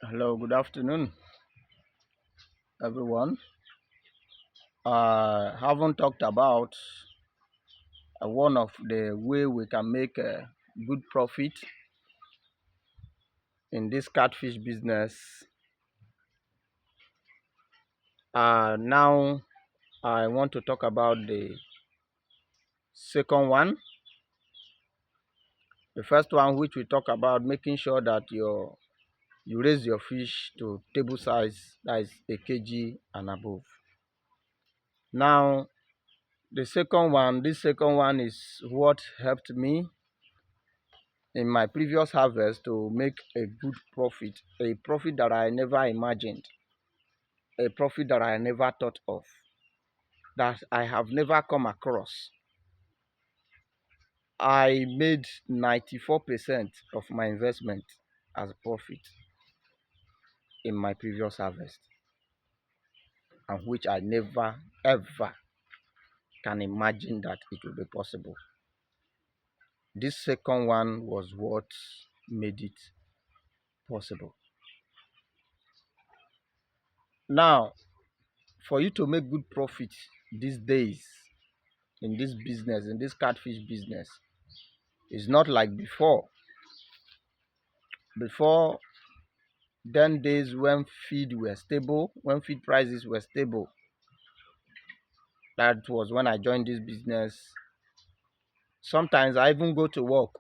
Hello, good afternoon, everyone. I haven't talked about one of the way we can make a good profit in this catfish business. Now I want to talk about the second one. The first one, which we talk about making sure that you raise your fish to table size, that is a kg and above. Now, this second one is what helped me in my previous harvest to make a good profit, a profit that I never imagined, a profit that I never thought of, that I have never come across. I made 94% of my investment as a profit in my previous harvest, and which I never ever can imagine that it will be possible. This second one was what made it possible. Now, for you to make good profit these days, in this business, in this catfish business, it's not like before. Before, then days when feed were stable, when feed prices were stable, that was when I joined this business. Sometimes I even go to work.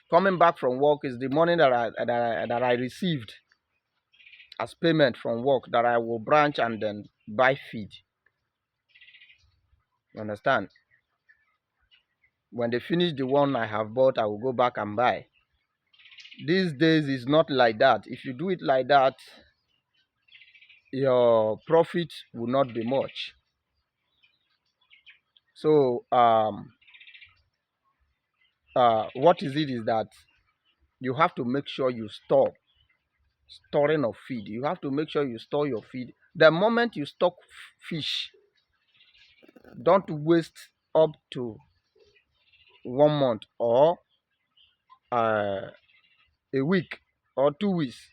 Coming back from work is the money that I received as payment from work that I will branch and then buy feed. You understand? When they finish the one I have bought, I will go back and buy. These days is not like that. If you do it like that, your profit will not be much. So what is it is that you have to make sure you storing of feed. You have to make sure you store your feed. The moment you stock fish, don't waste up to 1 month or a week or 2 weeks.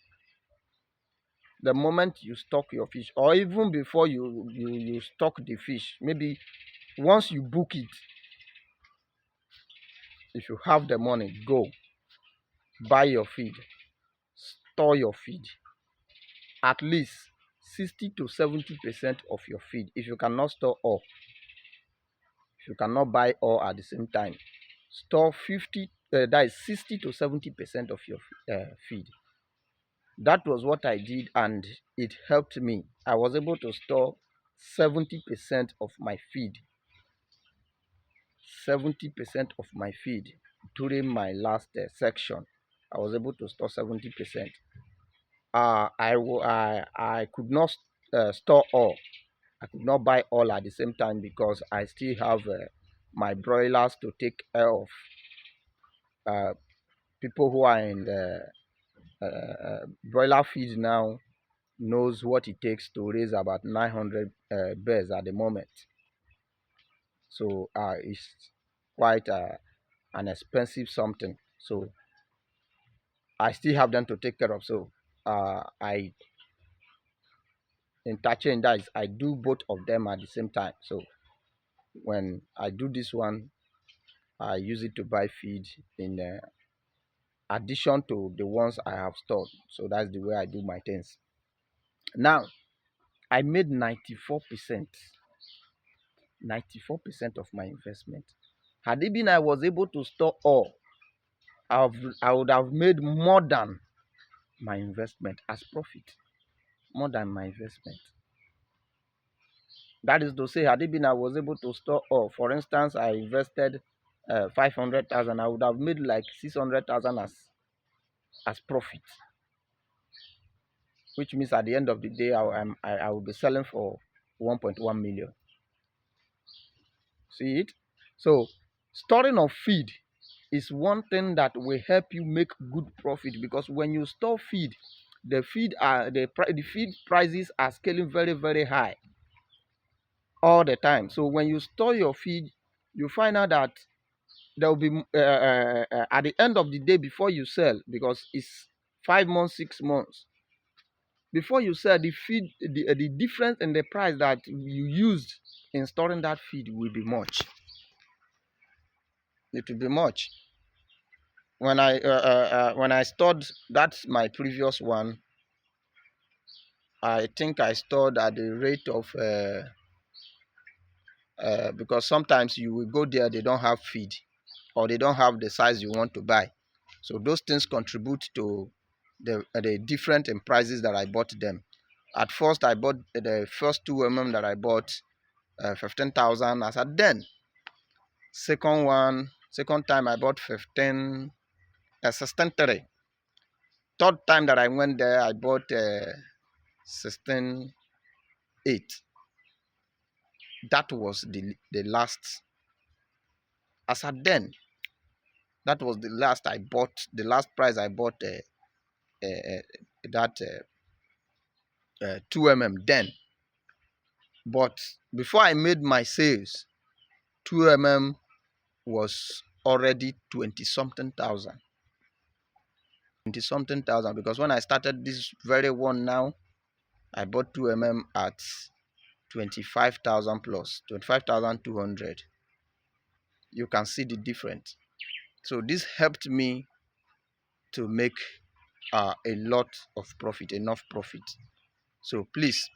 The moment you stock your fish, or even before you stock the fish, maybe once you book it, if you have the money, go buy your feed, store your feed, at least 60 to 70% of your feed. If you cannot store all, if you cannot buy all at the same time, store 50, that is 60 to 70% of your feed. That was what I did, and it helped me. I was able to store 70% of my feed, 70% of my feed during my last section. I was able to store 70%. I could not store all. I could not buy all at the same time because I still have my broilers to take care of. People who are in the broiler feed now knows what it takes to raise about 900 birds at the moment. So it's quite an expensive something. So I still have them to take care of. So I interchange, that is, I do both of them at the same time. So when I do this one, I use it to buy feed in addition to the ones I have stored. So that's the way I do my things. Now, I made 94%, 94% of my investment. Had it been I was able to store all, I would have made more than my investment as profit. More than my investment. That is to say, had it been I was able to store all, for instance, I invested 500,000, I would have made like 600,000 as profit, which means at the end of the day, I will be selling for 1.1 million. See it? So, storing of feed is one thing that will help you make good profit, because when you store feed, the feed prices are scaling very, very high all the time. So when you store your feed, you find out that there will be at the end of the day before you sell, because it's 5 months, 6 months. Before you sell, the feed, the difference in the price that you used in storing that feed will be much. It will be much. When I stored, that's my previous one. I think I stored at the rate of because sometimes you will go there, they don't have feed, or they don't have the size you want to buy. So those things contribute to the different in prices that I bought them. At first, I bought the first 2 that I bought 15,000 as at then. Second time I bought 15, 16.3. Third time that I went there, I bought 16.8. That was the last. As at then, that was the last I bought. The last price I bought that 2 then. But before I made my sales, 2 was already 20 something thousand. 20 something thousand, because when I started this very one now, I bought 2 at 25,000 plus 25,200. You can see the difference. So this helped me to make a lot of profit, enough profit. So please,